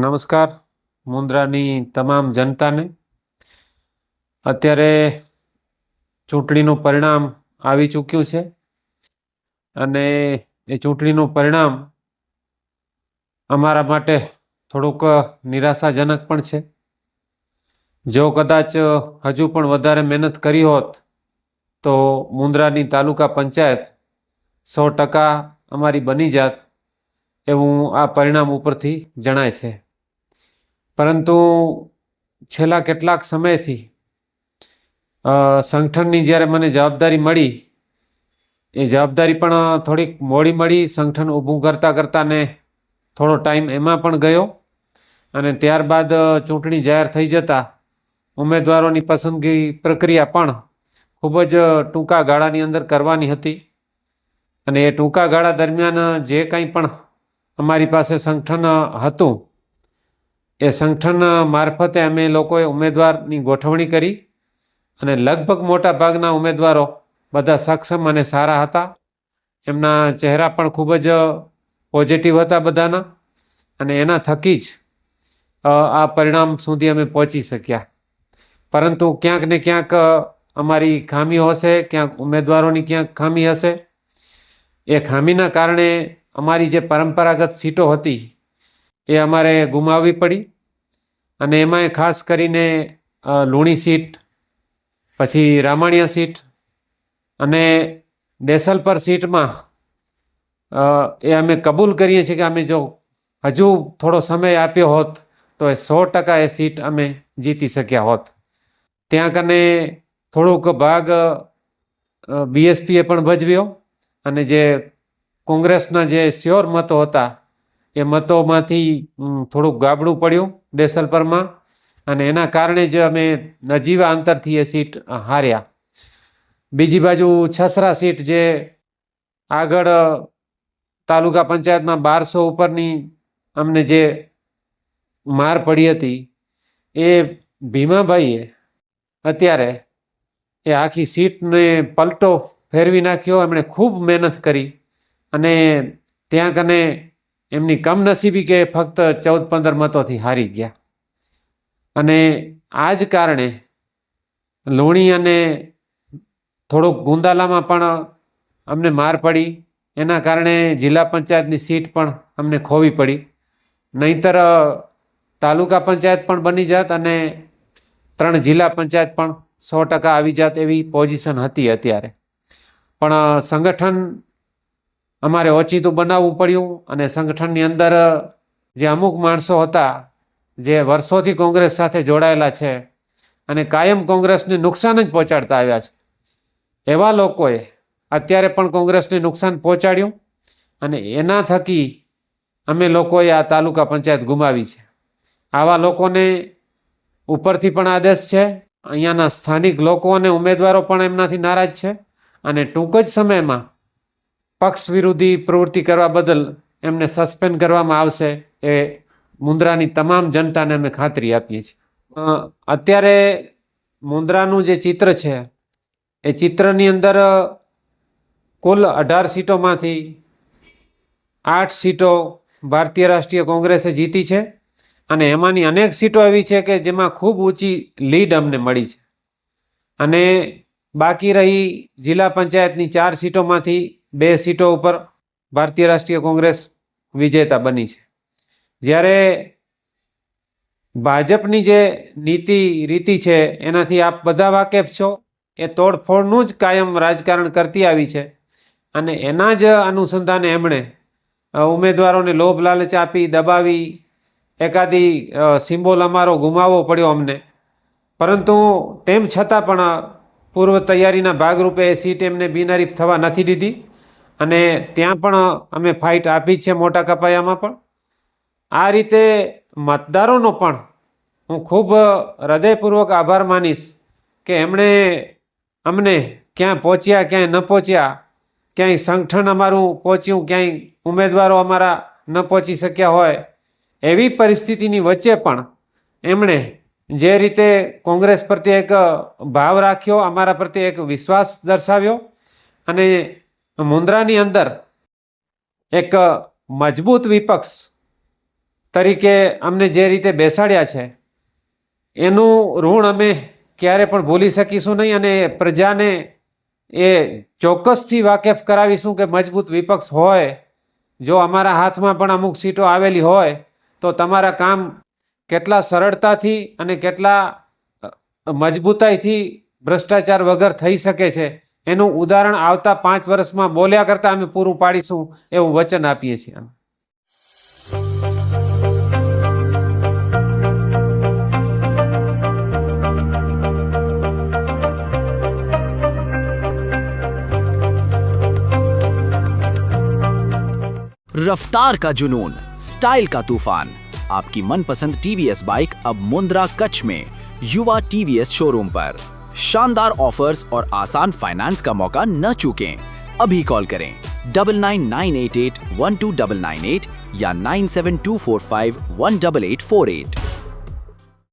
નમસ્કાર મુન્દ્રાની તમામ જનતાને. અત્યારે ચૂંટણીનું પરિણામ આવી ચૂક્યું છે અને એ ચૂંટણીનું પરિણામ અમારા માટે થોડુંક નિરાશાજનક પણ છે. જો કદાચ હજુ પણ વધારે મહેનત કરી હોત તો મુન્દ્રાની તાલુકા પંચાયત 100% અમારી બની જાત એવું આ પરિણામ ઉપરથી જણાય છે. પરંતુ છેલ્લા કેટલાક સમયથી સંગઠનની જ્યારે મને જવાબદારી મળી એ જવાબદારી પણ થોડીક મોડી મળી. સંગઠન ઊભું કરતાં કરતાં ને થોડો ટાઈમ એમાં પણ ગયો અને ત્યારબાદ ચૂંટણી જાહેર થઈ જતાં ઉમેદવારોની પસંદગી પ્રક્રિયા પણ ખૂબ જ ટૂંકા ગાળાની અંદર કરવાની હતી અને એ ટૂંકા ગાળા દરમિયાન જે કંઈ પણ અમારી પાસે સંગઠન હતું એ સંગઠન મારફતે અમે લોકોએ ઉમેદવારની ગોઠવણી કરી અને લગભગ મોટા ભાગના ઉમેદવારો બધા સક્ષમ અને સારા હતા. એમના ચહેરા પણ ખૂબ જ પોઝિટિવ હતા બધાના અને એના થકી જ આ પરિણામ સુધી અમે પહોંચી શક્યા. પરંતુ ક્યાંક ને ક્યાંક અમારી ખામીઓ હશે, ક્યાંક ઉમેદવારોની ક્યાંક ખામી હશે. એ ખામીના કારણે અમારી જે પરંપરાગત સીટો હતી એ અમારે ગુમાવવી પડી અને એમાંય ખાસ કરીને લુણી સીટ, પછી રામાણિયા સીટ અને દેસલપર સીટમાં એ અમે કબૂલ કરીએ છીએ કે અમે જો હજુ થોડો સમય આપ્યો હોત તો એ 100% એ સીટ અમે જીતી શક્યા હોત. ત્યાં કને થોડોક ભાગ બીએસપીએ પણ ભજવ્યો અને જે કોંગ્રેસના જે શ્યોર મતો હતા એ મતોમાંથી થોડુંક ગાબડું પડ્યું દેસલપરમાં અને એના કારણે જ અમે નજીવા અંતરથી એ સીટ હાર્યા. બીજી બાજુ છસરા સીટ જે આગળ તાલુકા પંચાયતમાં 1200 ઉપરની અમને જે માર પડી હતી એ ભીમાભાઈએ અત્યારે એ આખી સીટને પલટો ફેરવી નાખ્યો. એમણે ખૂબ મહેનત કરી અને ત્યાં કને એમની કમનસીબી કે ફક્ત 14-15 મતોથી હારી ગયા અને આ જ કારણે લુણી અને થોડુંક ગુંદાલામાં પણ અમને માર પડી. એના કારણે જિલ્લા પંચાયતની સીટ પણ અમને ખોવી પડી. નહીંતર તાલુકા પંચાયત પણ બની જાત અને 3 જિલ્લા પંચાયત પણ 100% આવી જાત એવી પોઝિશન હતી અત્યારે. પણ સંગઠન અમારે ઓચિતું બનાવવું પડ્યું અને સંગઠનની અંદર જે અમુક માણસો હતા જે વર્ષોથી કોંગ્રેસ સાથે જોડાયેલા છે અને કાયમ કોંગ્રેસને નુકસાન જ પહોંચાડતા આવ્યા છે એવા લોકોએ અત્યારે પણ કોંગ્રેસને નુકસાન પહોંચાડ્યું અને એના થકી અમે લોકોએ આ તાલુકા પંચાયત ગુમાવી છે. આવા લોકોને ઉપરથી પણ આદેશ છે, અહીંયાના સ્થાનિક લોકો અને ઉમેદવારો પણ એમનાથી નારાજ છે અને ટૂંક જ સમયમાં પક્ષ વિરોધી પ્રવૃત્તિ કરવા બદલ એમને સસ્પેન્ડ કરવામાં આવશે એ મુન્દ્રાની તમામ જનતાને અમે ખાતરી આપીએ છીએ. અત્યારે મુન્દ્રાનું જે ચિત્ર છે એ ચિત્રની અંદર કુલ 18 સીટોમાંથી 8 સીટો ભારતીય રાષ્ટ્રીય કોંગ્રેસે જીતી છે અને એમાંની અનેક સીટો એવી છે કે જેમાં ખૂબ ઊંચી લીડ અમને મળી છે અને બાકી રહી જિલ્લા પંચાયતની 4 સીટોમાંથી 2 સીટો ઉપર ભારતીય રાષ્ટ્રીય કોંગ્રેસ વિજેતા બની છે. જ્યારે ભાજપની જે નીતિ રીતિ છે એનાથી આપ બધા વાકેફ છો. એ તોડફોડનું જ કાયમ રાજકારણ કરતી આવી છે અને એના જ અનુસંધાને એમણે ઉમેદવારોને લોભ લાલચ આપી દબાવી એકાદી સિમ્બોલ અમારો ગુમાવવો પડ્યો અમને. પરંતુ તેમ છતાં પણ પૂર્વ તૈયારીના ભાગરૂપે એ સીટ એમને બિનહરીફ થવા નથી દીધી અને ત્યાં પણ અમે ફાઇટ આપી છે મોટા કપાયામાં પણ. આ રીતે મતદારોનો પણ હું ખૂબ હૃદયપૂર્વક આભાર માનીશ કે એમણે અમને ક્યાં પહોંચ્યા ક્યાંય ન પહોંચ્યા, ક્યાંય સંગઠન અમારું પહોંચ્યું, ક્યાંય ઉમેદવારો અમારા ન પહોંચી શક્યા હોય એવી પરિસ્થિતિની વચ્ચે પણ એમણે જે રીતે કોંગ્રેસ પ્રત્યે એક ભાવ રાખ્યો, અમારા પ્રત્યે એક વિશ્વાસ દર્શાવ્યો અને મુન્દ્રાની અંદર એક મજબૂત વિપક્ષ તરીકે અમને જે રીતે બેસાડ્યા છે એનું ઋણ અમે ક્યારે પણ ભૂલી શકીશું નહીં, અને પ્રજાને એ ચોક્કસથી વાકેફ કરાવીશું કે મજબૂત વિપક્ષ હોય, જો અમારા હાથમાં પણ અમુક સીટો આવેલી હોય તો તમારા કામ કેટલા સરળતાથી અને કેટલા મજબૂતાઈથી ભ્રષ્ટાચાર વગર થઈ શકે છે એનું ઉદાહરણ આવતા 5 વર્ષમાં બોલ્યા કરતાં અમે પૂરું પાડીશું એવું વચન આપીએ છીએ. रफ्तार का जुनून, स्टाइल का तूफान, आपकी मनपसंद टीवीएस बाइक अब मुंद्रा कच्छ में युवा टीवीएस शोरूम पर। शानदार ऑफर्स और आसान फाइनेंस का मौका न चूकें। अभी कॉल करें 9998812998 या 9724518848।